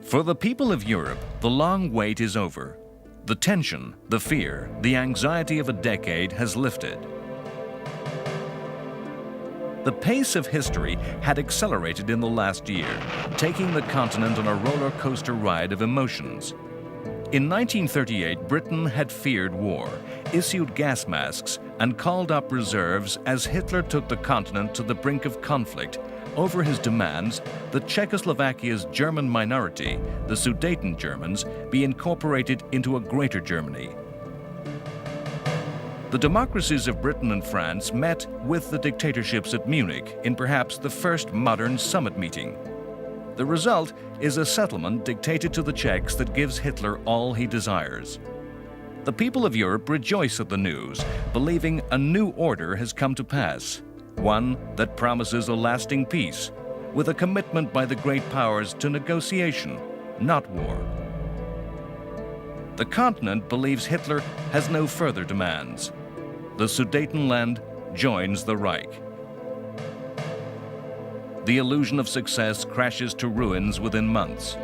For the people of Europe, the long wait is over. The tension, the fear, the anxiety of a decade has lifted. The pace of history had accelerated in the last year, taking the continent on a roller coaster ride of emotions. In 1938, Britain had feared war, issued gas masks, and called up reserves as Hitler took the continent to the brink of conflict over his demands that Czechoslovakia's German minority, the Sudeten Germans, be incorporated into a greater Germany. The democracies of Britain and France met with the dictatorships at Munich in perhaps the first modern summit meeting. The result is a settlement dictated to the Czechs that gives Hitler all he desires. The people of Europe rejoice at the news, believing a new order has come to pass, one that promises a lasting peace, with a commitment by the great powers to negotiation, not war. The continent believes Hitler has no further demands. The Sudetenland joins the Reich. The illusion of success crashes to ruins within months.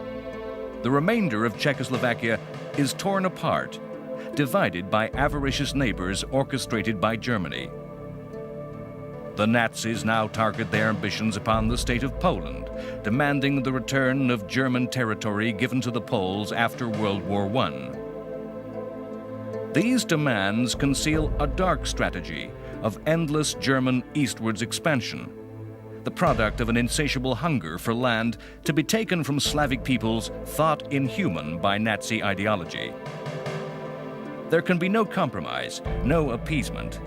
The remainder of Czechoslovakia is torn apart, divided by avaricious neighbors orchestrated by Germany. The Nazis now target their ambitions upon the state of Poland, demanding the return of German territory given to the Poles after World War I. These demands conceal a dark strategy of endless German eastwards expansion, the product of an insatiable hunger for land to be taken from Slavic peoples thought inhuman by Nazi ideology. There can be no compromise, no appeasement.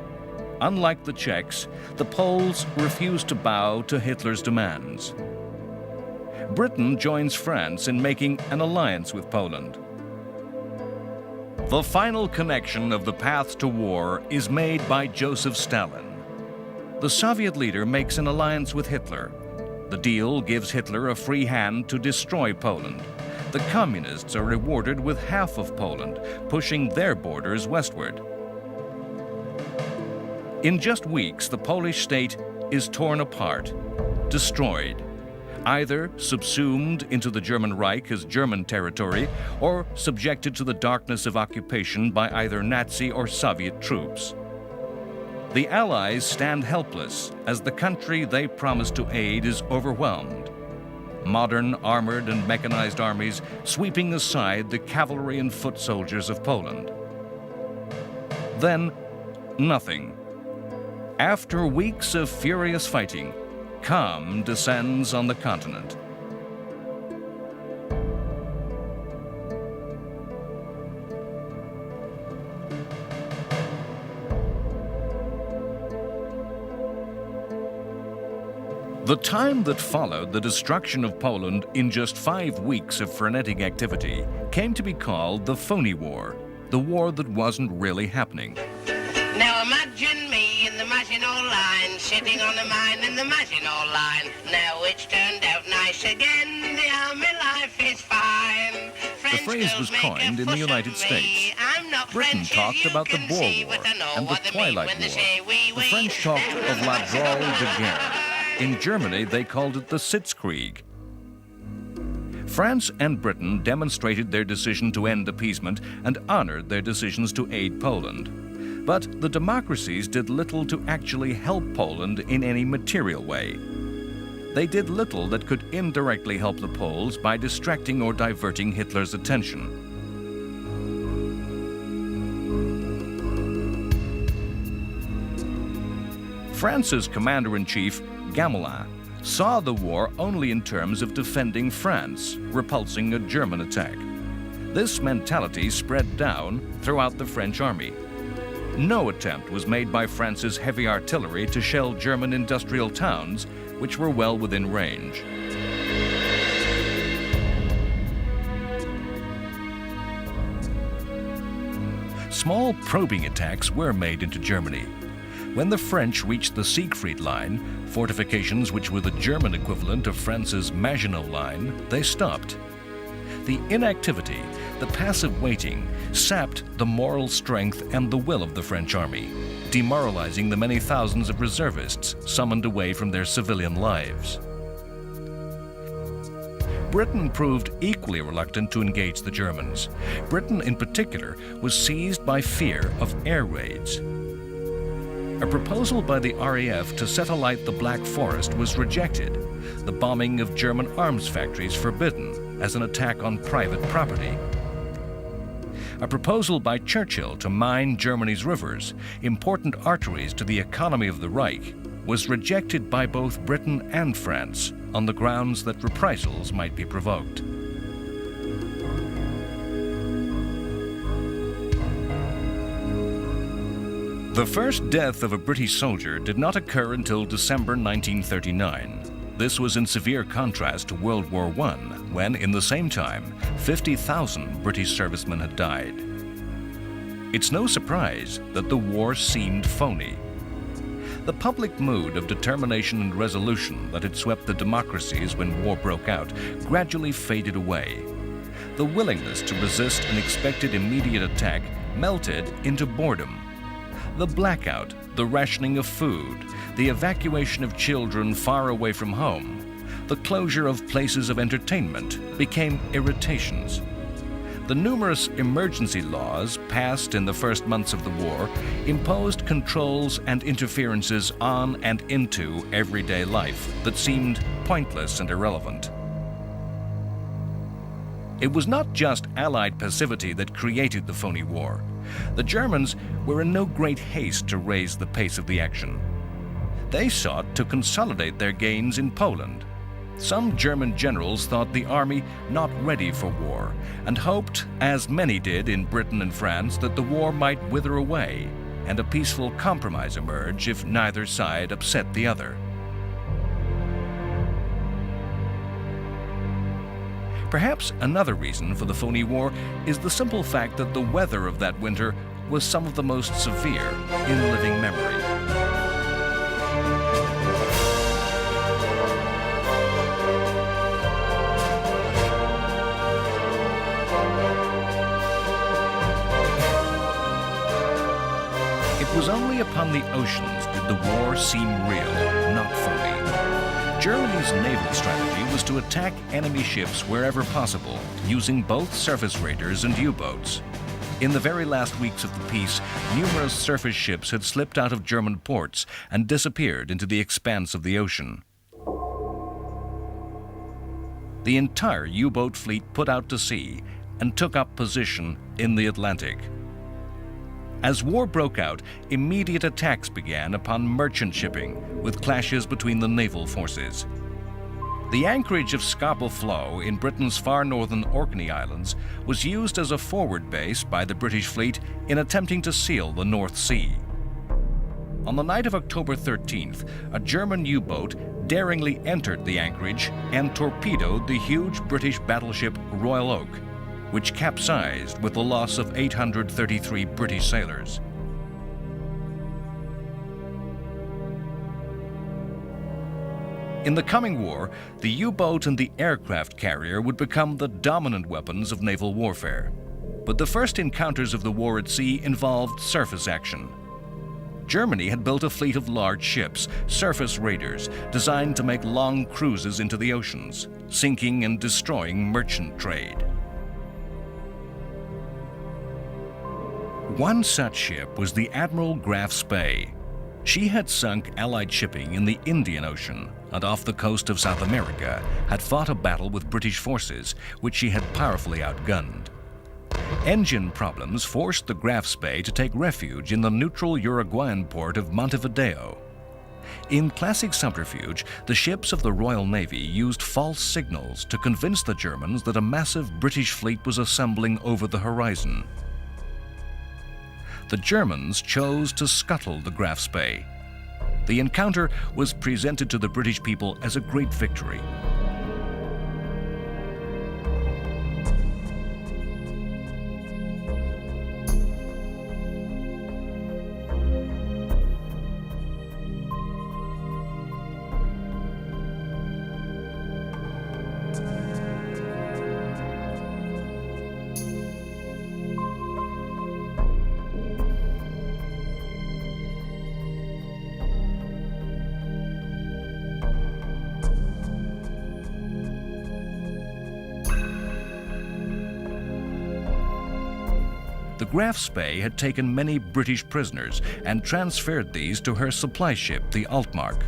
Unlike the Czechs, the Poles refuse to bow to Hitler's demands. Britain joins France in making an alliance with Poland. The final connection of the path to war is made by Joseph Stalin. The Soviet leader makes an alliance with Hitler. The deal gives Hitler a free hand to destroy Poland. The communists are rewarded with half of Poland, pushing their borders westward. In just weeks, the Polish state is torn apart, destroyed, either subsumed into the German Reich as German territory or subjected to the darkness of occupation by either Nazi or Soviet troops. The Allies stand helpless as the country they promised to aid is overwhelmed. Modern armored and mechanized armies sweeping aside the cavalry and foot soldiers of Poland. Then, nothing. After weeks of furious fighting, calm descends on the continent. The time that followed the destruction of Poland in just 5 weeks of frenetic activity came to be called the Phony War, the war that wasn't really happening. Now imagine me in the Maginot Line, sitting on a mine in the Maginot Line. Now it's turned out nice again, the army life is fine. The phrase was coined in the United States. Britain talked about the Boer War and the Twilight War. The French talked of La Drôle de Guerre. In Germany, they called it the Sitzkrieg. France and Britain demonstrated their decision to end appeasement and honored their decisions to aid Poland. But the democracies did little to actually help Poland in any material way. They did little that could indirectly help the Poles by distracting or diverting Hitler's attention. France's commander-in-chief, Gamelin, saw the war only in terms of defending France, repulsing a German attack. This mentality spread down throughout the French army. No attempt was made by France's heavy artillery to shell German industrial towns, which were well within range. Small probing attacks were made into Germany. When the French reached the Siegfried Line, fortifications which were the German equivalent of France's Maginot Line, they stopped. The inactivity, the passive waiting, sapped the moral strength and the will of the French army, demoralizing the many thousands of reservists summoned away from their civilian lives. Britain proved equally reluctant to engage the Germans. Britain, in particular, was seized by fear of air raids. A proposal by the RAF to set alight the Black Forest was rejected, the bombing of German arms factories forbidden as an attack on private property. A proposal by Churchill to mine Germany's rivers, important arteries to the economy of the Reich, was rejected by both Britain and France on the grounds that reprisals might be provoked. The first death of a British soldier did not occur until December 1939. This was in severe contrast to World War I, when, in the same time, 50,000 British servicemen had died. It's no surprise that the war seemed phony. The public mood of determination and resolution that had swept the democracies when war broke out gradually faded away. The willingness to resist an expected immediate attack melted into boredom. The blackout, the rationing of food, the evacuation of children far away from home, the closure of places of entertainment became irritations. The numerous emergency laws passed in the first months of the war imposed controls and interferences on and into everyday life that seemed pointless and irrelevant. It was not just Allied passivity that created the phony war. The Germans were in no great haste to raise the pace of the action. They sought to consolidate their gains in Poland. Some German generals thought the army not ready for war and hoped, as many did in Britain and France, that the war might wither away and a peaceful compromise emerge if neither side upset the other. Perhaps another reason for the phony war is the simple fact that the weather of that winter was some of the most severe in living memory. It was only upon the oceans did the war seem real, not phony. Germany's naval strategy was to attack enemy ships wherever possible, using both surface raiders and U-boats. In the very last weeks of the peace, numerous surface ships had slipped out of German ports and disappeared into the expanse of the ocean. The entire U-boat fleet put out to sea and took up position in the Atlantic. As war broke out, immediate attacks began upon merchant shipping, with clashes between the naval forces. The anchorage of Scapa Flow in Britain's far northern Orkney Islands was used as a forward base by the British fleet in attempting to seal the North Sea. On the night of October 13th, a German U-boat daringly entered the anchorage and torpedoed the huge British battleship Royal Oak, which capsized with the loss of 833 British sailors. In the coming war, the U-boat and the aircraft carrier would become the dominant weapons of naval warfare. But the first encounters of the war at sea involved surface action. Germany had built a fleet of large ships, surface raiders, designed to make long cruises into the oceans, sinking and destroying merchant trade. One such ship was the Admiral Graf Spee. She had sunk Allied shipping in the Indian Ocean and off the coast of South America had fought a battle with British forces, which she had powerfully outgunned. Engine problems forced the Graf Spee to take refuge in the neutral Uruguayan port of Montevideo. In classic subterfuge, the ships of the Royal Navy used false signals to convince the Germans that a massive British fleet was assembling over the horizon. The Germans chose to scuttle the Graf Spee. The encounter was presented to the British people as a great victory. The Graf Spee had taken many British prisoners and transferred these to her supply ship, the Altmark.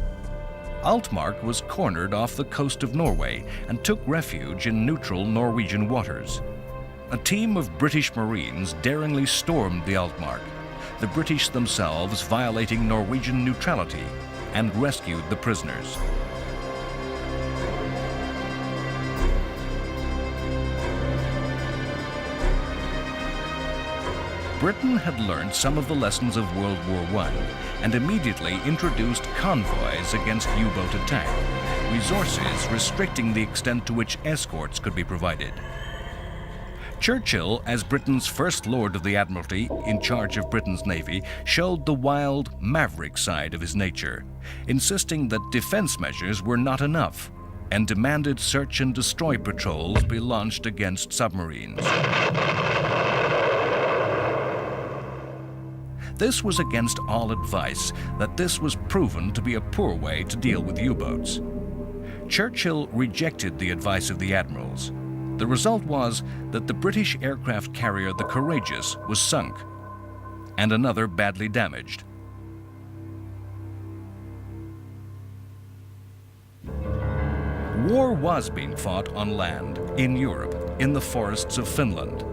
Altmark was cornered off the coast of Norway and took refuge in neutral Norwegian waters. A team of British Marines daringly stormed the Altmark, the British themselves violating Norwegian neutrality, and rescued the prisoners. Britain had learned some of the lessons of World War I and immediately introduced convoys against U-boat attack, resources restricting the extent to which escorts could be provided. Churchill, as Britain's First Lord of the Admiralty in charge of Britain's Navy, showed the wild, maverick side of his nature, insisting that defense measures were not enough and demanded search and destroy patrols be launched against submarines. This was against all advice that this was proven to be a poor way to deal with U-boats. Churchill rejected the advice of the admirals. The result was that the British aircraft carrier the Courageous was sunk, and another badly damaged. War was being fought on land, in Europe, in the forests of Finland.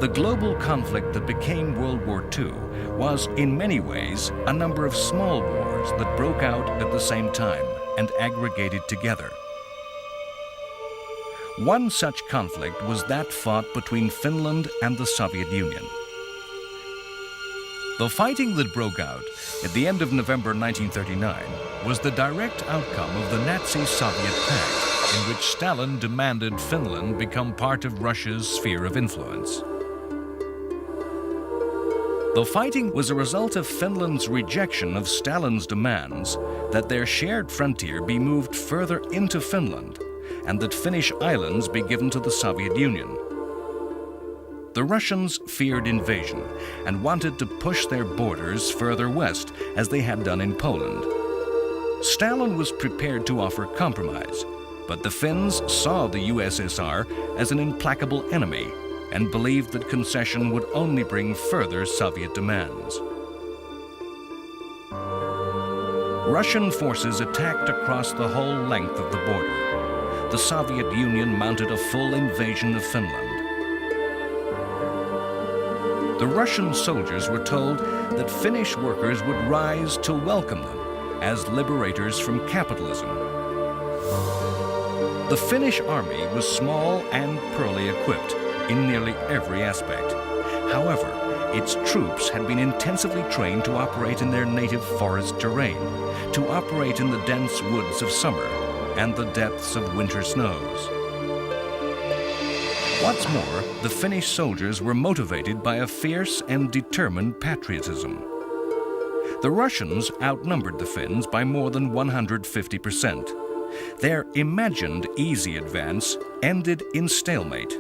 The global conflict that became World War II was, in many ways, a number of small wars that broke out at the same time and aggregated together. One such conflict was that fought between Finland and the Soviet Union. The fighting that broke out at the end of November 1939 was the direct outcome of the Nazi-Soviet pact, in which Stalin demanded Finland become part of Russia's sphere of influence. The fighting was a result of Finland's rejection of Stalin's demands that their shared frontier be moved further into Finland and that Finnish islands be given to the Soviet Union. The Russians feared invasion and wanted to push their borders further west, as they had done in Poland. Stalin was prepared to offer compromise, but the Finns saw the USSR as an implacable enemy and believed that concession would only bring further Soviet demands. Russian forces attacked across the whole length of the border. The Soviet Union mounted a full invasion of Finland. The Russian soldiers were told that Finnish workers would rise to welcome them as liberators from capitalism. The Finnish army was small and poorly equipped in nearly every aspect. However, its troops had been intensively trained to operate in their native forest terrain, to operate in the dense woods of summer and the depths of winter snows. What's more, the Finnish soldiers were motivated by a fierce and determined patriotism. The Russians outnumbered the Finns by more than 150%. Their imagined easy advance ended in stalemate.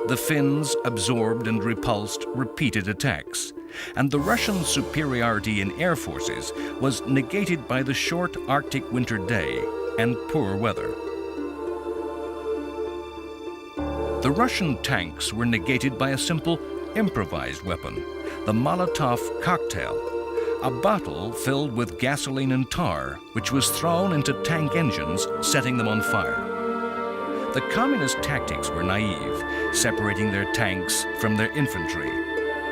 The Finns absorbed and repulsed repeated attacks, and the Russian superiority in air forces was negated by the short Arctic winter day and poor weather. The Russian tanks were negated by a simple improvised weapon, the Molotov cocktail, a bottle filled with gasoline and tar, which was thrown into tank engines, setting them on fire. The communist tactics were naive, separating their tanks from their infantry.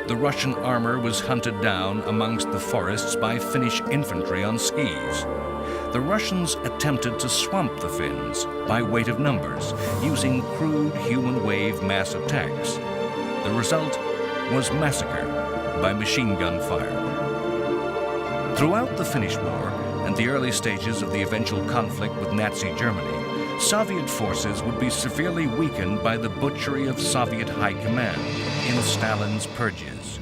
The Russian armor was hunted down amongst the forests by Finnish infantry on skis. The Russians attempted to swamp the Finns by weight of numbers, using crude human wave mass attacks. The result was massacre by machine gun fire. Throughout the Finnish War and the early stages of the eventual conflict with Nazi Germany, Soviet forces would be severely weakened by the butchery of Soviet high command in Stalin's purges.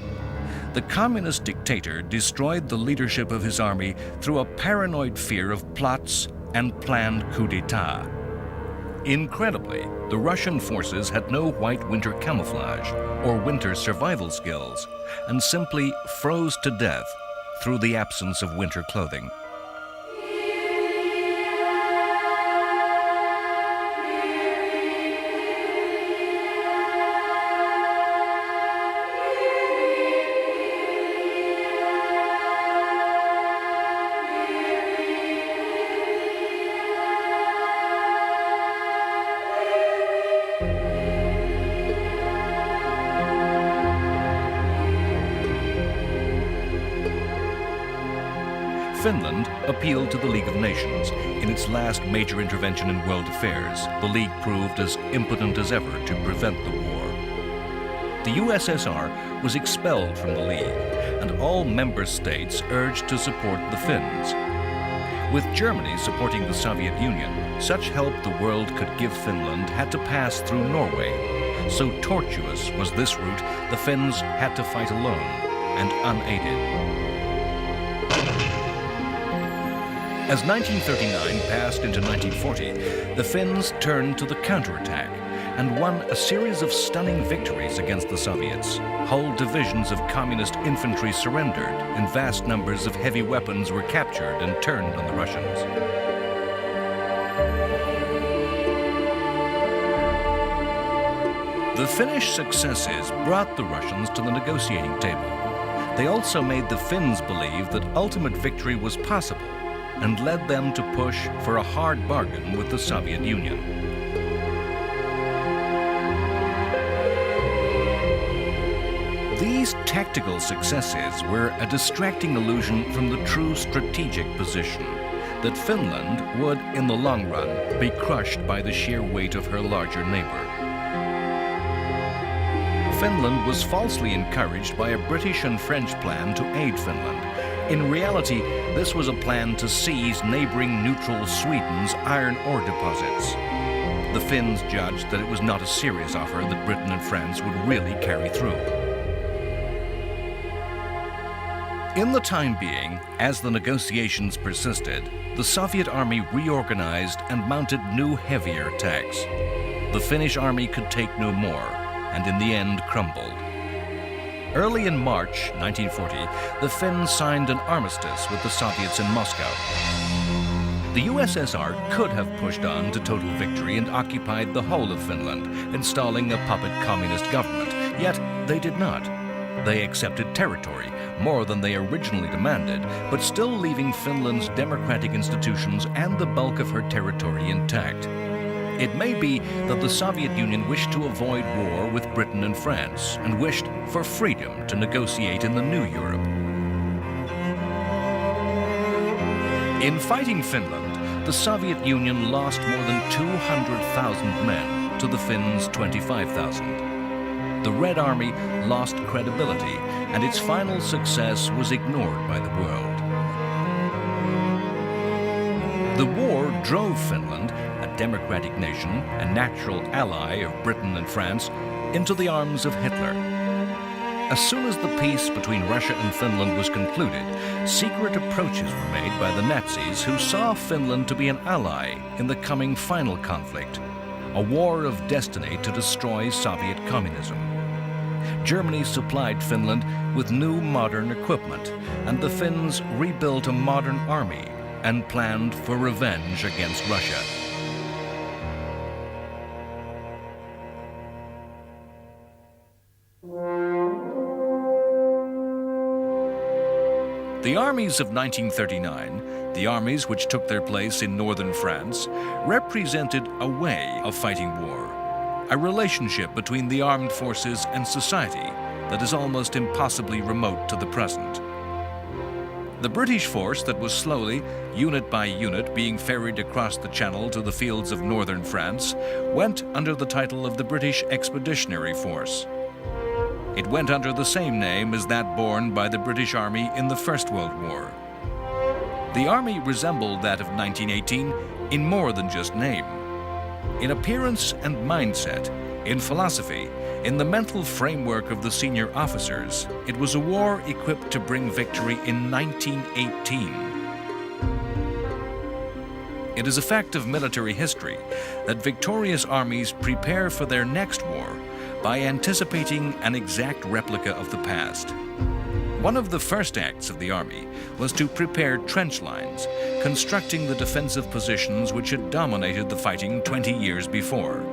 The communist dictator destroyed the leadership of his army through a paranoid fear of plots and planned coup d'etat. Incredibly, the Russian forces had no white winter camouflage or winter survival skills and simply froze to death through the absence of winter clothing. Finland appealed to the League of Nations. In its last major intervention in world affairs, the League proved as impotent as ever to prevent the war. The USSR was expelled from the League, and all member states urged to support the Finns. With Germany supporting the Soviet Union, such help the world could give Finland had to pass through Norway. So tortuous was this route, the Finns had to fight alone and unaided. As 1939 passed into 1940, the Finns turned to the counterattack and won a series of stunning victories against the Soviets. Whole divisions of communist infantry surrendered, and vast numbers of heavy weapons were captured and turned on the Russians. The Finnish successes brought the Russians to the negotiating table. They also made the Finns believe that ultimate victory was possible, and led them to push for a hard bargain with the Soviet Union. These tactical successes were a distracting illusion from the true strategic position, that Finland would, in the long run, be crushed by the sheer weight of her larger neighbor. Finland was falsely encouraged by a British and French plan to aid Finland. In reality, this was a plan to seize neighboring neutral Sweden's iron ore deposits. The Finns judged that it was not a serious offer that Britain and France would really carry through. In the time being, as the negotiations persisted, the Soviet army reorganized and mounted new, heavier attacks. The Finnish army could take no more, and in the end crumbled. Early in March 1940, the Finns signed an armistice with the Soviets in Moscow. The USSR could have pushed on to total victory and occupied the whole of Finland, installing a puppet communist government. Yet they did not. They accepted territory, more than they originally demanded, but still leaving Finland's democratic institutions and the bulk of her territory intact. It may be that the Soviet Union wished to avoid war with Britain and France, and wished for freedom to negotiate in the new Europe. In fighting Finland, the Soviet Union lost more than 200,000 men to the Finns' 25,000. The Red Army lost credibility, and its final success was ignored by the world. The war drove Finland, a democratic nation, a natural ally of Britain and France, into the arms of Hitler. As soon as the peace between Russia and Finland was concluded, secret approaches were made by the Nazis, who saw Finland to be an ally in the coming final conflict, a war of destiny to destroy Soviet communism. Germany supplied Finland with new modern equipment, and the Finns rebuilt a modern army and planned for revenge against Russia. The armies of 1939, the armies which took their place in northern France, represented a way of fighting war, a relationship between the armed forces and society that is almost impossibly remote to the present. The British force that was slowly, unit by unit, being ferried across the Channel to the fields of northern France went under the title of the British Expeditionary Force. It went under the same name as that borne by the British Army in the First World War. The army resembled that of 1918 in more than just name. In appearance and mindset, in philosophy, in the mental framework of the senior officers, it was a war equipped to bring victory in 1918. It is a fact of military history that victorious armies prepare for their next war by anticipating an exact replica of the past. One of the first acts of the army was to prepare trench lines, constructing the defensive positions which had dominated the fighting 20 years before.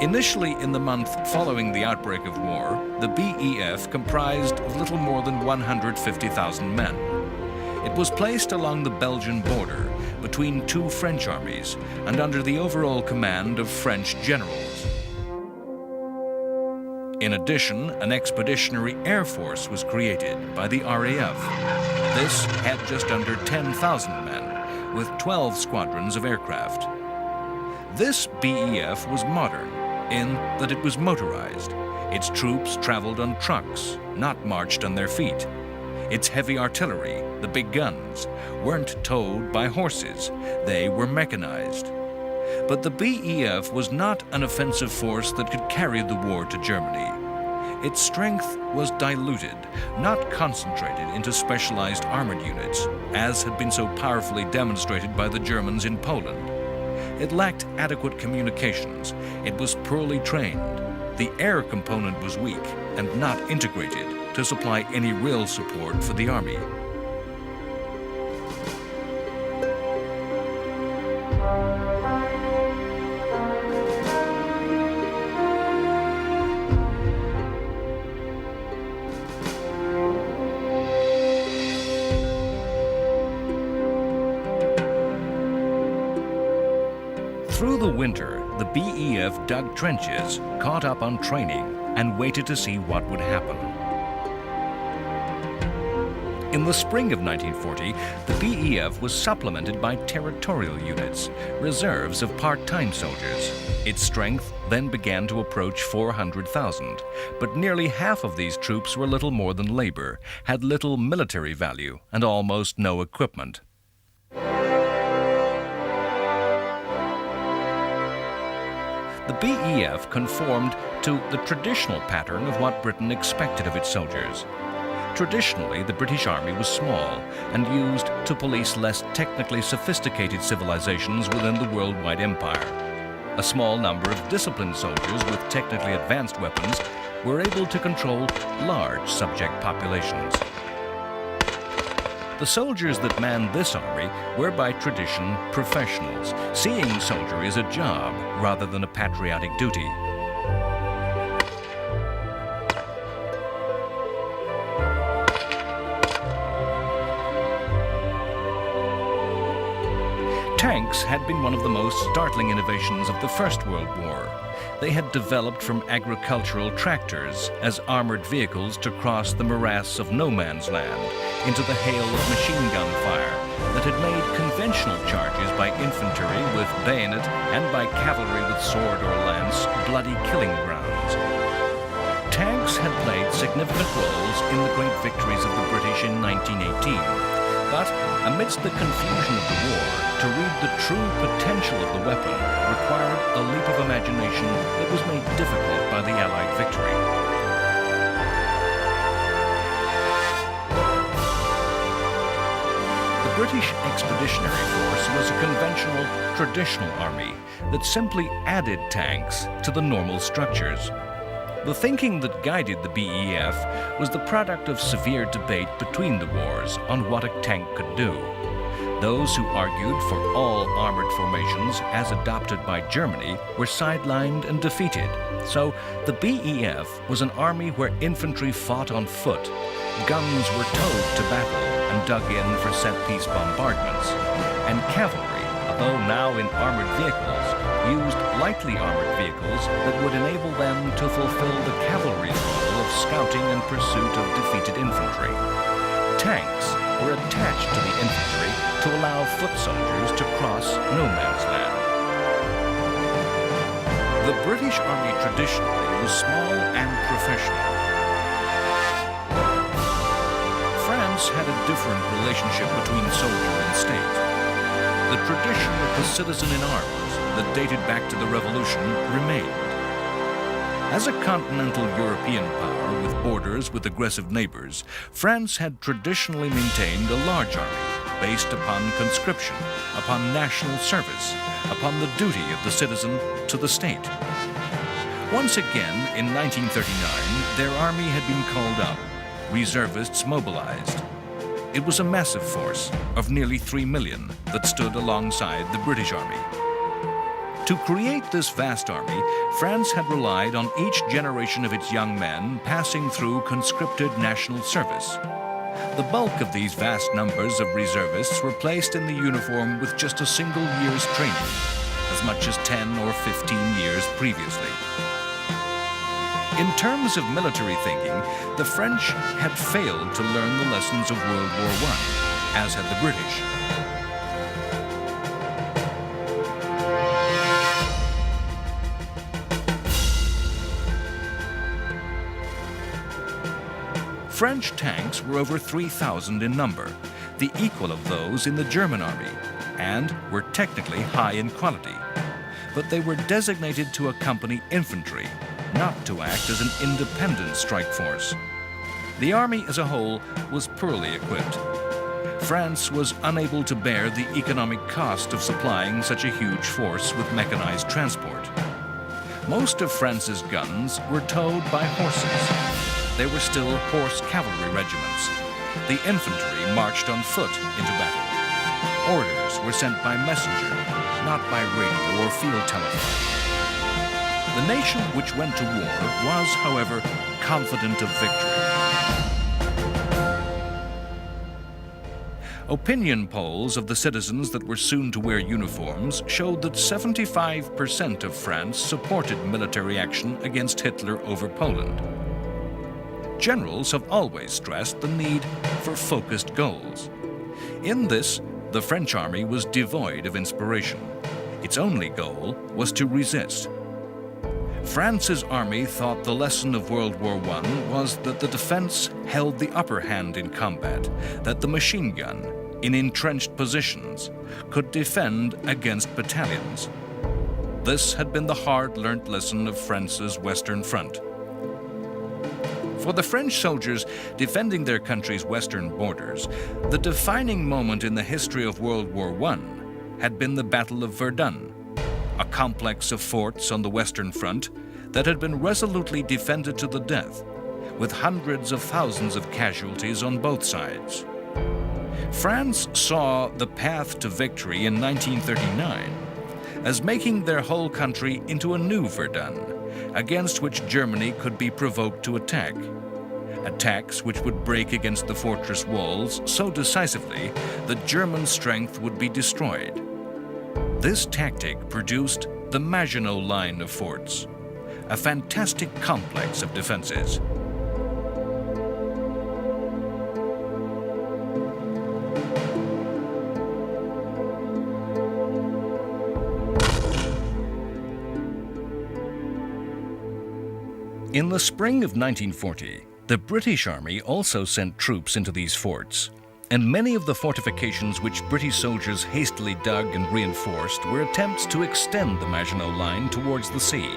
Initially, in the month following the outbreak of war, the BEF comprised of little more than 150,000 men. It was placed along the Belgian border between two French armies and under the overall command of French generals. In addition, an expeditionary air force was created by the RAF. This had just under 10,000 men, with 12 squadrons of aircraft. This BEF was modern in that it was motorized. Its troops traveled on trucks, not marched on their feet. Its heavy artillery, the big guns, weren't towed by horses. They were mechanized. But the BEF was not an offensive force that could carry the war to Germany. Its strength was diluted, not concentrated into specialized armored units, as had been so powerfully demonstrated by the Germans in Poland. It lacked adequate communications. It was poorly trained. The air component was weak and not integrated to supply any real support for the army. Through the winter, the BEF dug trenches, caught up on training, and waited to see what would happen. In the spring of 1940, the BEF was supplemented by territorial units, reserves of part-time soldiers. Its strength then began to approach 400,000, but nearly half of these troops were little more than labor, had little military value, and almost no equipment. The BEF conformed to the traditional pattern of what Britain expected of its soldiers. Traditionally, the British Army was small and used to police less technically sophisticated civilizations within the worldwide empire. A small number of disciplined soldiers with technically advanced weapons were able to control large subject populations. The soldiers that manned this army were by tradition professionals, seeing soldiery as a job rather than a patriotic duty. Tanks had been one of the most startling innovations of the First World War. They had developed from agricultural tractors as armored vehicles to cross the morass of no man's land into the hail of machine gun fire that had made conventional charges by infantry with bayonet and by cavalry with sword or lance bloody killing grounds. Tanks had played significant roles in the great victories of the British in 1918. But amidst the confusion of the war, to read the true potential of the weapon required a leap of imagination that was made difficult by the Allied victory. The British Expeditionary Force was a conventional, traditional army that simply added tanks to the normal structures. The thinking that guided the BEF was the product of severe debate between the wars on what a tank could do. Those who argued for all armored formations as adopted by Germany were sidelined and defeated. So the BEF was an army where infantry fought on foot, guns were towed to battle and dug in for set-piece bombardments, and cavalry, although now in armored vehicles, used lightly armored vehicles that would enable them to fulfill the cavalry's role of scouting and pursuit of defeated infantry. Tanks were attached to the infantry to allow foot soldiers to cross no man's land. The British Army traditionally was small and professional. France had a different relationship between soldier and state. The tradition of the citizen in arms that dated back to the Revolution remained. As a continental European power with borders with aggressive neighbors, France had traditionally maintained a large army based upon conscription, upon national service, upon the duty of the citizen to the state. Once again, in 1939, their army had been called up, reservists mobilized. It was a massive force of nearly 3 million that stood alongside the British Army. To create this vast army, France had relied on each generation of its young men passing through conscripted national service. The bulk of these vast numbers of reservists were placed in the uniform with just a single year's training, as much as 10 or 15 years previously. In terms of military thinking, the French had failed to learn the lessons of World War I, as had the British. French tanks were over 3,000 in number, the equal of those in the German army, and were technically high in quality. But they were designated to accompany infantry, not to act as an independent strike force. The army as a whole was poorly equipped. France was unable to bear the economic cost of supplying such a huge force with mechanized transport. Most of France's guns were towed by horses. They were still horse cavalry regiments. The infantry marched on foot into battle. Orders were sent by messenger, not by radio or field telephone. The nation which went to war was, however, confident of victory. Opinion polls of the citizens that were soon to wear uniforms showed that 75% of France supported military action against Hitler over Poland. Generals have always stressed the need for focused goals. In this, the French army was devoid of inspiration. Its only goal was to resist. France's army thought the lesson of World War I was that the defense held the upper hand in combat, that the machine gun, in entrenched positions, could defend against battalions. This had been the hard-learnt lesson of France's Western Front. For the French soldiers defending their country's western borders, the defining moment in the history of World War I had been the Battle of Verdun, a complex of forts on the Western Front that had been resolutely defended to the death, with hundreds of thousands of casualties on both sides. France saw the path to victory in 1939 as making their whole country into a new Verdun, against which Germany could be provoked to attack. Attacks which would break against the fortress walls so decisively that German strength would be destroyed. This tactic produced the Maginot Line of forts, a fantastic complex of defenses. In the spring of 1940, the British Army also sent troops into these forts, and many of the fortifications which British soldiers hastily dug and reinforced were attempts to extend the Maginot Line towards the sea.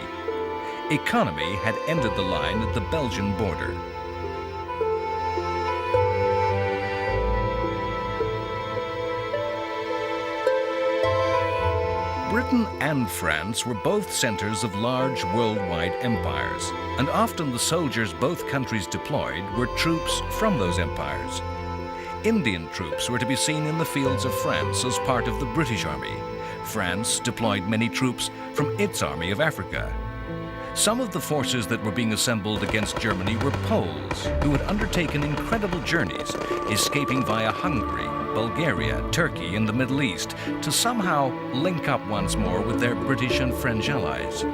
Economy had ended the line at the Belgian border. Britain and France were both centers of large worldwide empires, and often the soldiers both countries deployed were troops from those empires. Indian troops were to be seen in the fields of France as part of the British Army. France deployed many troops from its Army of Africa. Some of the forces that were being assembled against Germany were Poles who had undertaken incredible journeys, escaping via Hungary, Bulgaria, Turkey, and the Middle East to somehow link up once more with their British and French allies.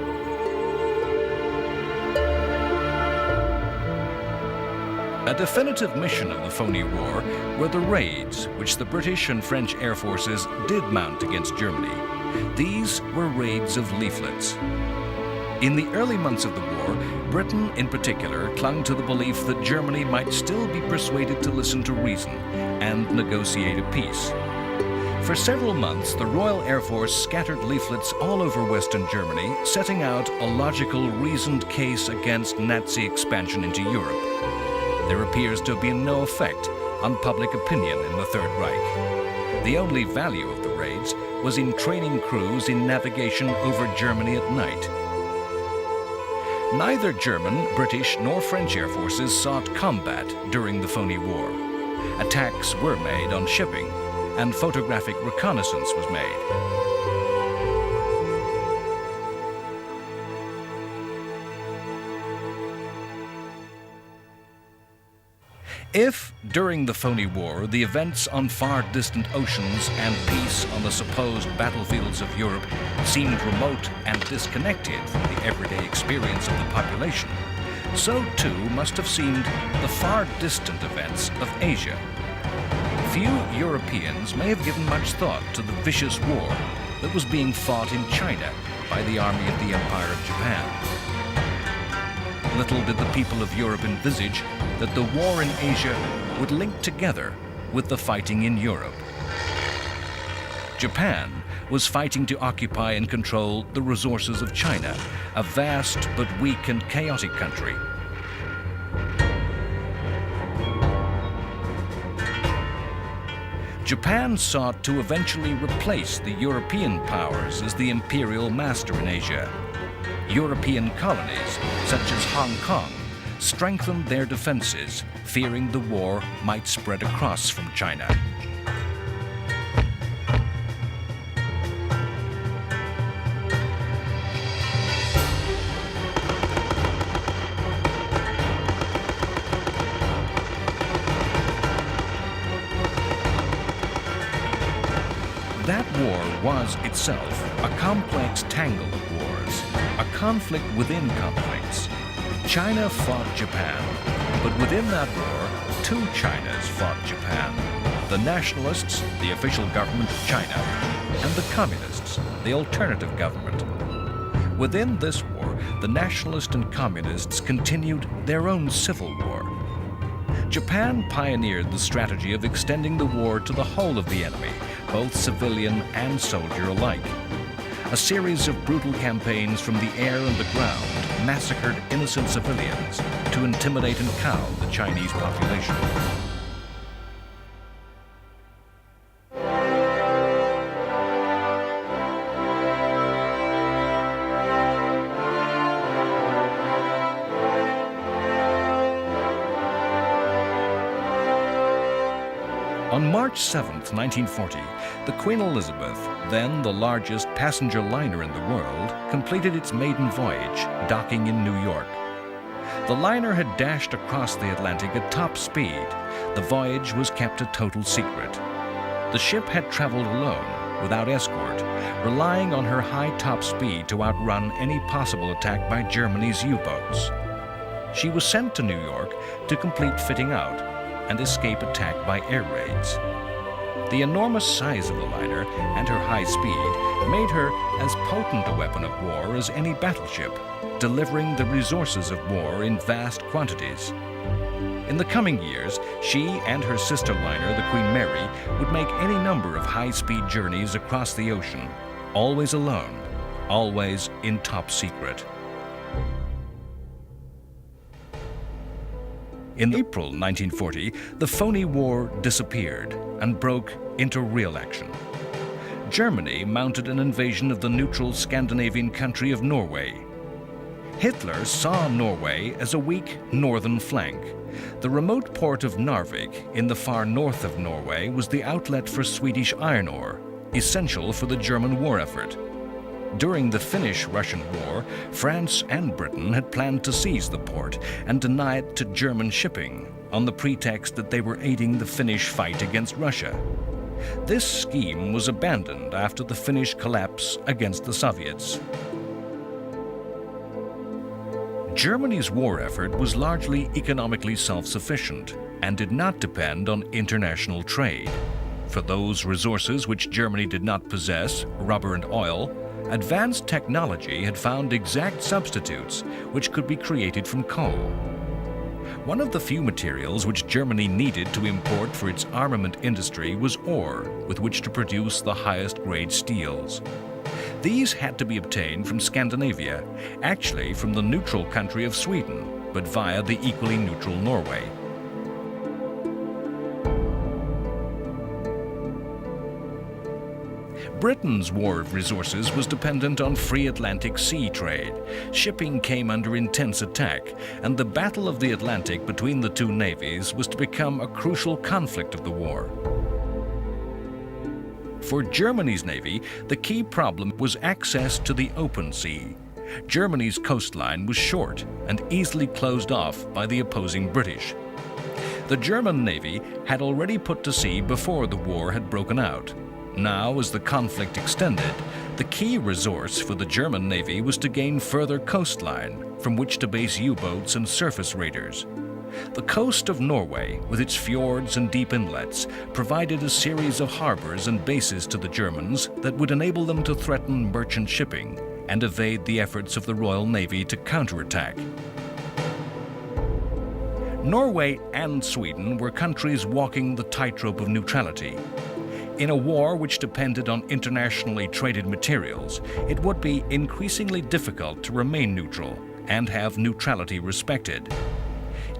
A definitive mission of the Phony War were the raids which the British and French air forces did mount against Germany. These were raids of leaflets. In the early months of the war, Britain in particular clung to the belief that Germany might still be persuaded to listen to reason and negotiate a peace. For several months, the Royal Air Force scattered leaflets all over Western Germany, setting out a logical, reasoned case against Nazi expansion into Europe. There appears to have been no effect on public opinion in the Third Reich. The only value of the raids was in training crews in navigation over Germany at night. Neither German, British, nor French air forces sought combat during the Phony War. Attacks were made on shipping, and photographic reconnaissance was made. If, during the Phony War, the events on far distant oceans and peace on the supposed battlefields of Europe seemed remote and disconnected from the everyday experience of the population, so too must have seemed the far distant events of Asia. Few Europeans may have given much thought to the vicious war that was being fought in China by the army of the Empire of Japan. Little did the people of Europe envisage that the war in Asia would link together with the fighting in Europe. Japan was fighting to occupy and control the resources of China, a vast but weak and chaotic country. Japan sought to eventually replace the European powers as the imperial master in Asia. European colonies, such as Hong Kong, strengthened their defenses, fearing the war might spread across from China. That war was itself a complex tangle of wars, a conflict within conflicts. China fought Japan, but within that war, two Chinas fought Japan. The nationalists, the official government of China, and the communists, the alternative government. Within this war, the nationalists and communists continued their own civil war. Japan pioneered the strategy of extending the war to the whole of the enemy, both civilian and soldier alike. A series of brutal campaigns from the air and the ground massacred innocent civilians to intimidate and cow the Chinese population. On March 7, 1940, the Queen Elizabeth, then the largest passenger liner in the world, completed its maiden voyage, docking in New York. The liner had dashed across the Atlantic at top speed. The voyage was kept a total secret. The ship had traveled alone, without escort, relying on her high top speed to outrun any possible attack by Germany's U-boats. She was sent to New York to complete fitting out and escape attack by air raids. The enormous size of the liner and her high speed made her as potent a weapon of war as any battleship, delivering the resources of war in vast quantities. In the coming years, she and her sister liner, the Queen Mary, would make any number of high-speed journeys across the ocean, always alone, always in top secret. In April 1940, the phony war disappeared and broke into real action. Germany mounted an invasion of the neutral Scandinavian country of Norway. Hitler saw Norway as a weak northern flank. The remote port of Narvik in the far north of Norway was the outlet for Swedish iron ore, essential for the German war effort. During the Finnish-Russian War, France and Britain had planned to seize the port and deny it to German shipping on the pretext that they were aiding the Finnish fight against Russia. This scheme was abandoned after the Finnish collapse against the Soviets. Germany's war effort was largely economically self-sufficient and did not depend on international trade. For those resources which Germany did not possess, rubber and oil, advanced technology had found exact substitutes which could be created from coal. One of the few materials which Germany needed to import for its armament industry was ore, with which to produce the highest grade steels. These had to be obtained from Scandinavia, actually from the neutral country of Sweden, but via the equally neutral Norway. Britain's war of resources was dependent on free Atlantic sea trade. Shipping came under intense attack, and the Battle of the Atlantic between the two navies was to become a crucial conflict of the war. For Germany's navy, the key problem was access to the open sea. Germany's coastline was short and easily closed off by the opposing British. The German navy had already put to sea before the war had broken out. Now, as the conflict extended, The key resource for the German Navy was to gain further coastline from which to base U-boats and surface raiders. The coast of Norway, with its fjords and deep inlets, provided a series of harbors and bases to the Germans that would enable them to threaten merchant shipping and evade the efforts of the Royal Navy to counterattack. Norway and Sweden were countries walking the tightrope of neutrality. In a war which depended on internationally traded materials, it would be increasingly difficult to remain neutral and have neutrality respected.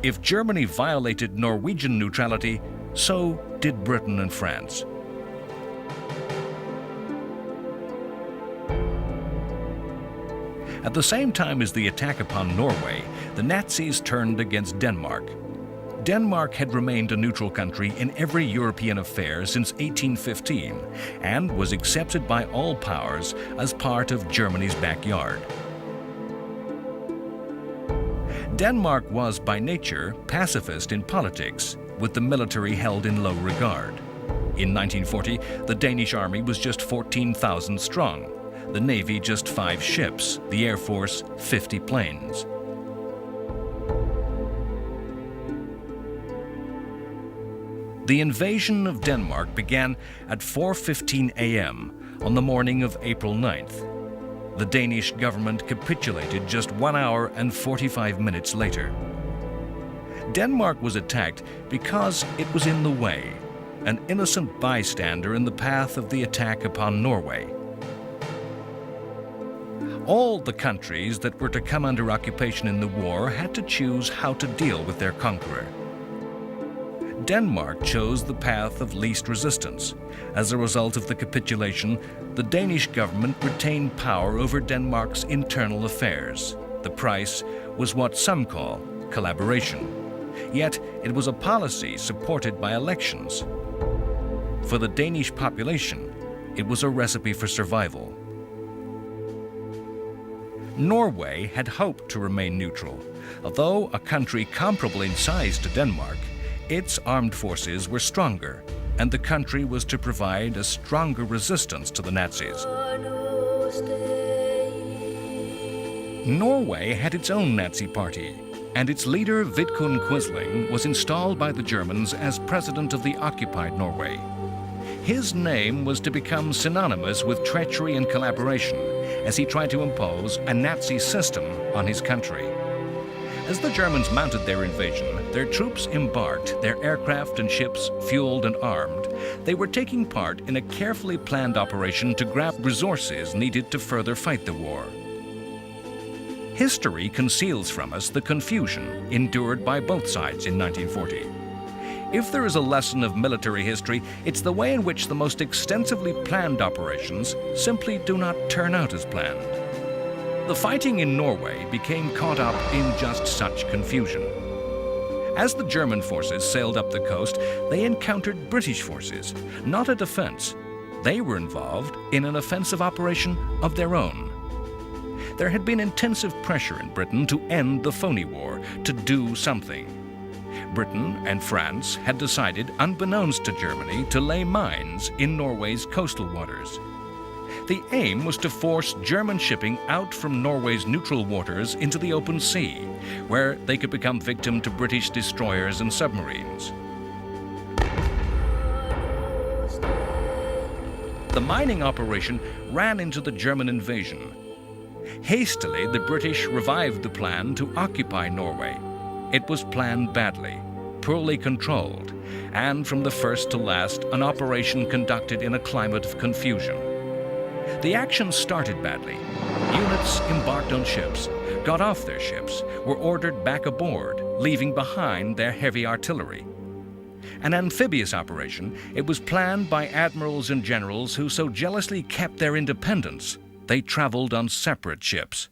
If Germany violated Norwegian neutrality, so did Britain and France. At the same time as the attack upon Norway, the Nazis turned against Denmark. Denmark had remained a neutral country in every European affair since 1815 and was accepted by all powers as part of Germany's backyard. Denmark was by nature pacifist in politics, with the military held in low regard. In 1940, the Danish army was just 14,000 strong, the Navy just 5 ships, the Air Force 50 planes. The invasion of Denmark began at 4:15 a.m. on the morning of April 9th. The Danish government capitulated just 1 hour and 45 minutes later. Denmark was attacked because it was in the way, an innocent bystander in the path of the attack upon Norway. All the countries that were to come under occupation in the war had to choose how to deal with their conqueror. Denmark chose the path of least resistance. As a result of the capitulation, the Danish government retained power over Denmark's internal affairs. The price was what some call collaboration. Yet it was a policy supported by elections. For the Danish population, it was a recipe for survival. Norway had hoped to remain neutral. Although a country comparable in size to Denmark, its armed forces were stronger, and the country was to provide a stronger resistance to the Nazis. Norway had its own Nazi party, and its leader Vidkun Quisling was installed by the Germans as president of the occupied Norway. His name was to become synonymous with treachery and collaboration as he tried to impose a Nazi system on his country. As the Germans mounted their invasion, their troops embarked, their aircraft and ships fueled and armed. They were taking part in a carefully planned operation to grab resources needed to further fight the war. History conceals from us the confusion endured by both sides in 1940. If there is a lesson of military history, it's the way in which the most extensively planned operations simply do not turn out as planned. The fighting in Norway became caught up in just such confusion. As the German forces sailed up the coast, they encountered British forces, not a defense. They were involved in an offensive operation of their own. There had been intensive pressure in Britain to end the phony war, to do something. Britain and France had decided, unbeknownst to Germany, to lay mines in Norway's coastal waters. The aim was to force German shipping out from Norway's neutral waters into the open sea, where they could become victim to British destroyers and submarines. The mining operation ran into the German invasion. Hastily, the British revived the plan to occupy Norway. It was planned badly, poorly controlled, and from the first to last, an operation conducted in a climate of confusion. The action started badly. Units embarked on ships, got off their ships, were ordered back aboard, leaving behind their heavy artillery. An amphibious operation, it was planned by admirals and generals who so jealously kept their independence, they traveled on separate ships.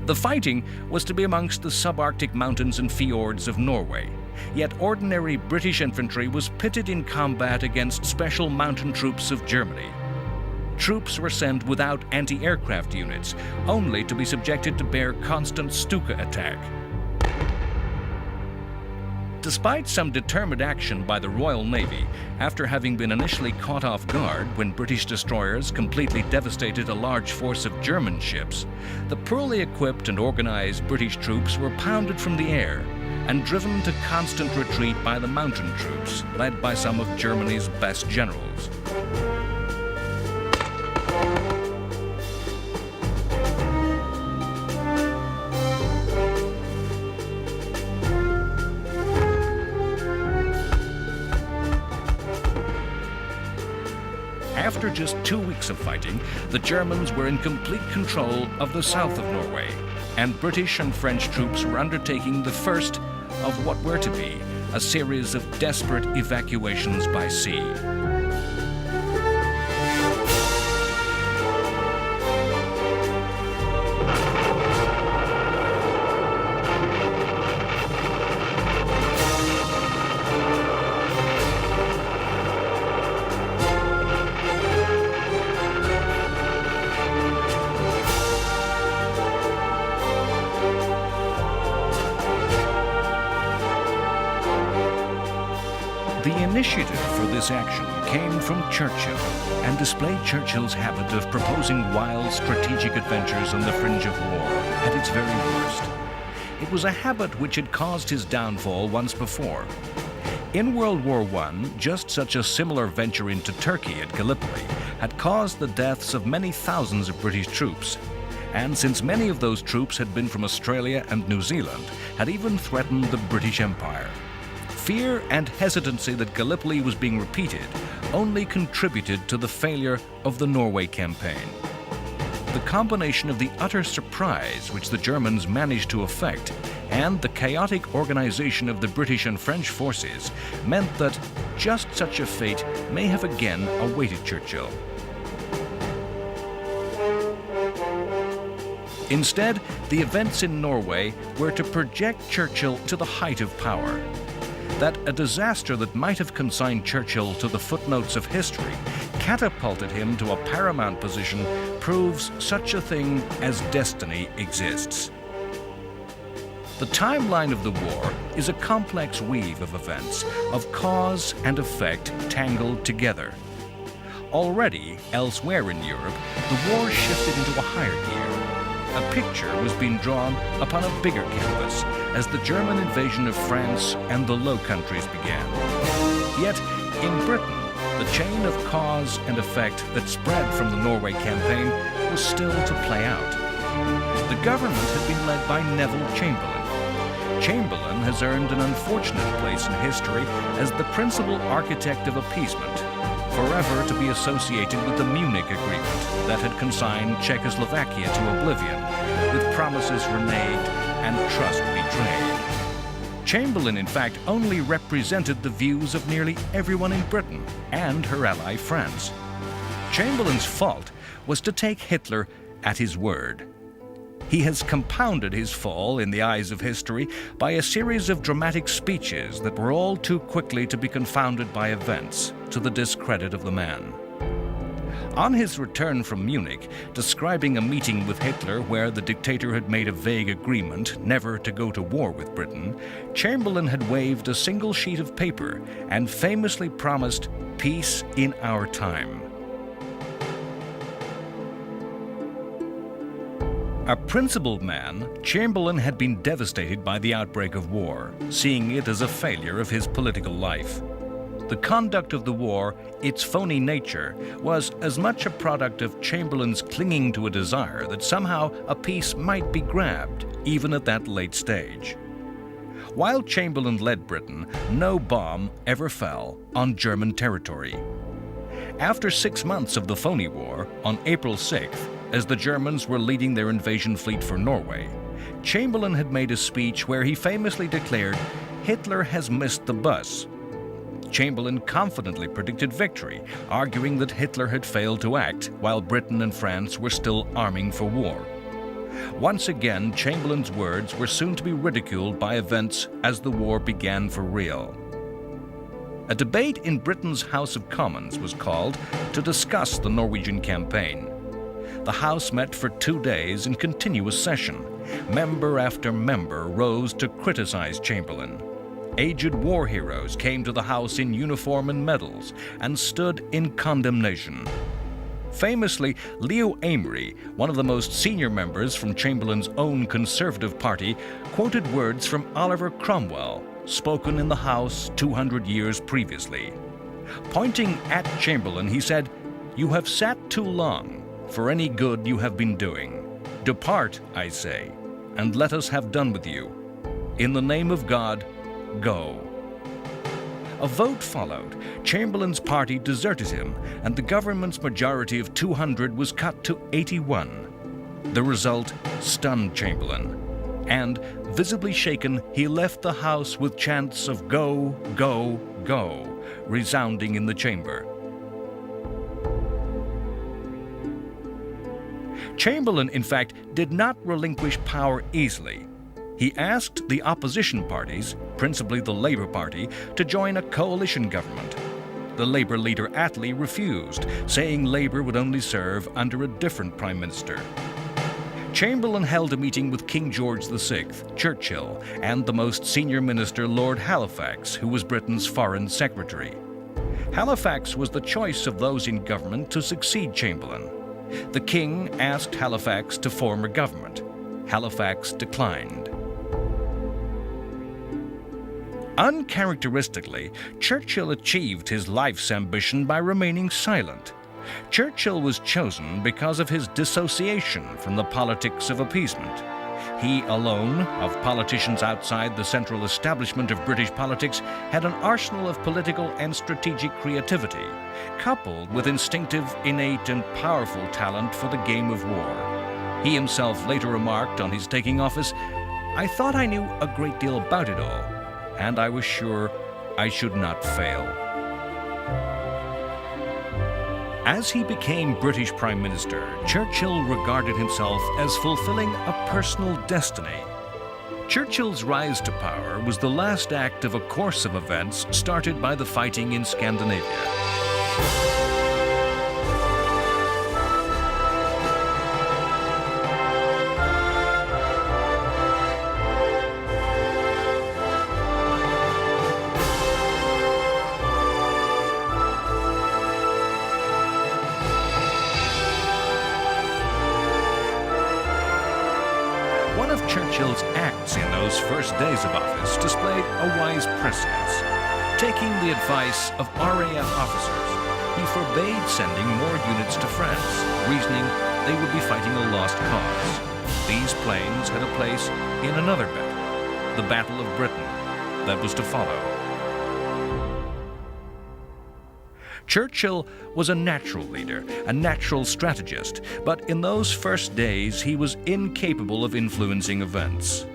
The fighting was to be amongst the subarctic mountains and fjords of Norway, yet ordinary British infantry was pitted in combat against special mountain troops of Germany. Troops were sent without anti-aircraft units, only to be subjected to bear constant Stuka attack. Despite some determined action by the Royal Navy, after having been initially caught off guard when British destroyers completely devastated a large force of German ships, the poorly equipped and organized British troops were pounded from the air and driven to constant retreat by the mountain troops, led by some of Germany's best generals. After just 2 weeks of fighting, the Germans were in complete control of the south of Norway, and British and French troops were undertaking the first of what were to be a series of desperate evacuations by sea. The initiative for this action came from Churchill and displayed Churchill's habit of proposing wild strategic adventures on the fringe of war at its very worst. It was a habit which had caused his downfall once before. In World War I, just such a similar venture into Turkey at Gallipoli had caused the deaths of many thousands of British troops. And since many of those troops had been from Australia and New Zealand, had even threatened the British Empire. Fear and hesitancy that Gallipoli was being repeated only contributed to the failure of the Norway campaign. The combination of the utter surprise which the Germans managed to effect and the chaotic organization of the British and French forces meant that just such a fate may have again awaited Churchill. Instead, the events in Norway were to project Churchill to the height of power. That a disaster that might have consigned Churchill to the footnotes of history catapulted him to a paramount position proves such a thing as destiny exists. The timeline of the war is a complex weave of events, of cause and effect tangled together. Already, elsewhere in Europe, the war shifted into a higher gear. A picture was being drawn upon a bigger canvas as the German invasion of France and the Low Countries began. Yet, in Britain, the chain of cause and effect that spread from the Norway campaign was still to play out. The government had been led by Neville Chamberlain. Chamberlain has earned an unfortunate place in history as the principal architect of appeasement, forever to be associated with the Munich Agreement that had consigned Czechoslovakia to oblivion, with promises reneged and trust betrayed. Chamberlain, in fact, only represented the views of nearly everyone in Britain and her ally France. Chamberlain's fault was to take Hitler at his word. He has compounded his fall in the eyes of history by a series of dramatic speeches that were all too quickly to be confounded by events, to the discredit of the man. On his return from Munich, describing a meeting with Hitler where the dictator had made a vague agreement never to go to war with Britain, Chamberlain had waved a single sheet of paper and famously promised peace in our time. A principled man, Chamberlain had been devastated by the outbreak of war, seeing it as a failure of his political life. The conduct of the war, its phony nature, was as much a product of Chamberlain's clinging to a desire that somehow a peace might be grabbed, even at that late stage. While Chamberlain led Britain, no bomb ever fell on German territory. After 6 months of the phony war, on April 6th, as the Germans were leading their invasion fleet for Norway, Chamberlain had made a speech where he famously declared, "Hitler has missed the bus." Chamberlain confidently predicted victory, arguing that Hitler had failed to act while Britain and France were still arming for war. Once again, Chamberlain's words were soon to be ridiculed by events as the war began for real. A debate in Britain's House of Commons was called to discuss the Norwegian campaign. The House met for 2 days in continuous session. Member after member rose to criticize Chamberlain. Aged war heroes came to the house in uniform and medals and stood in condemnation. Famously, Leo Amery, one of the most senior members from Chamberlain's own Conservative Party, quoted words from Oliver Cromwell, spoken in the House 200 years previously. Pointing at Chamberlain, he said, "You have sat too long for any good you have been doing. Depart, I say, and let us have done with you. In the name of God, go." A vote followed. Chamberlain's party deserted him, and the government's majority of 200 was cut to 81. The result stunned Chamberlain, and, visibly shaken, he left the house with chants of "Go, go, go," resounding in the chamber. Chamberlain, in fact, did not relinquish power easily. He asked the opposition parties, principally the Labour Party, to join a coalition government. The Labour leader Attlee refused, saying Labour would only serve under a different Prime Minister. Chamberlain held a meeting with King George VI, Churchill, and the most senior minister, Lord Halifax, who was Britain's Foreign Secretary. Halifax was the choice of those in government to succeed Chamberlain. The King asked Halifax to form a government. Halifax declined. Uncharacteristically, Churchill achieved his life's ambition by remaining silent. Churchill was chosen because of his dissociation from the politics of appeasement. He alone, of politicians outside the central establishment of British politics, had an arsenal of political and strategic creativity, coupled with instinctive, innate, and powerful talent for the game of war. He himself later remarked on his taking office, "I thought I knew a great deal about it all, and I was sure I should not fail." As he became British Prime Minister, Churchill regarded himself as fulfilling a personal destiny. Churchill's rise to power was the last act of a course of events started by the fighting in Scandinavia. One of Churchill's acts in those first days of office displayed a wise precedence. Taking the advice of RAF officers, he forbade sending more units to France, reasoning they would be fighting a lost cause. These planes had a place in another battle, the Battle of Britain, that was to follow. Churchill was a natural leader, a natural strategist, but in those first days he was incapable of influencing events.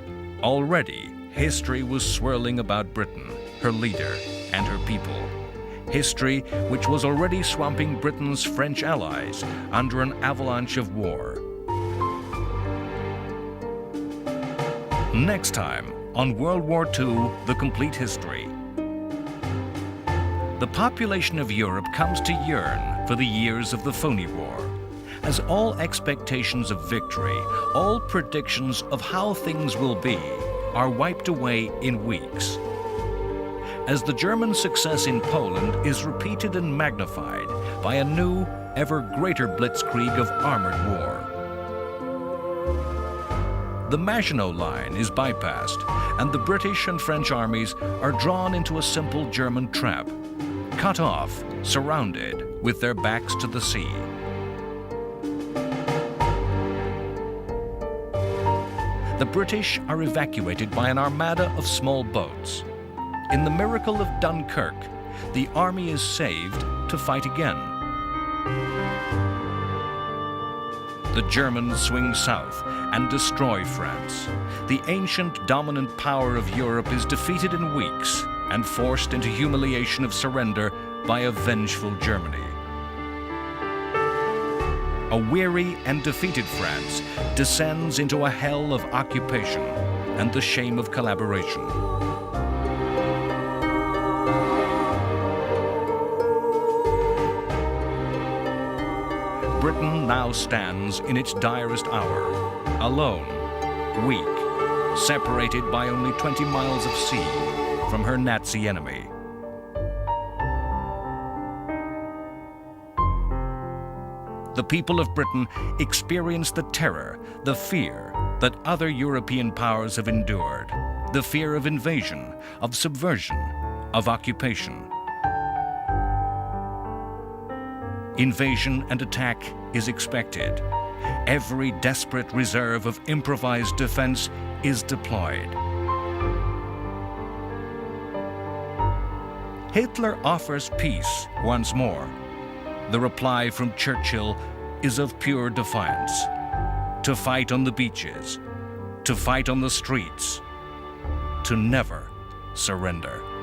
Already, history was swirling about Britain, her leader, and her people. History which was already swamping Britain's French allies under an avalanche of war. Next time, on World War II, The Complete History. The population of Europe comes to yearn for the years of the phony war, as all expectations of victory, all predictions of how things will be, are wiped away in weeks. As the German success in Poland is repeated and magnified by a new, ever greater blitzkrieg of armored war. The Maginot Line is bypassed, and the British and French armies are drawn into a simple German trap, cut off, surrounded, with their backs to the sea. The British are evacuated by an armada of small boats. In the miracle of Dunkirk, the army is saved to fight again. The Germans swing south and destroy France. The ancient dominant power of Europe is defeated in weeks and forced into humiliation of surrender by a vengeful Germany. A weary and defeated France descends into a hell of occupation and the shame of collaboration. Britain now stands in its direst hour, alone, weak, separated by only 20 miles of sea from her Nazi enemy. The people of Britain experienced the terror, the fear that other European powers have endured, the fear of invasion, of subversion, of occupation. Invasion and attack is expected. Every desperate reserve of improvised defense is deployed. Hitler offers peace once more. The reply from Churchill is of pure defiance. To fight on the beaches, to fight on the streets, to never surrender.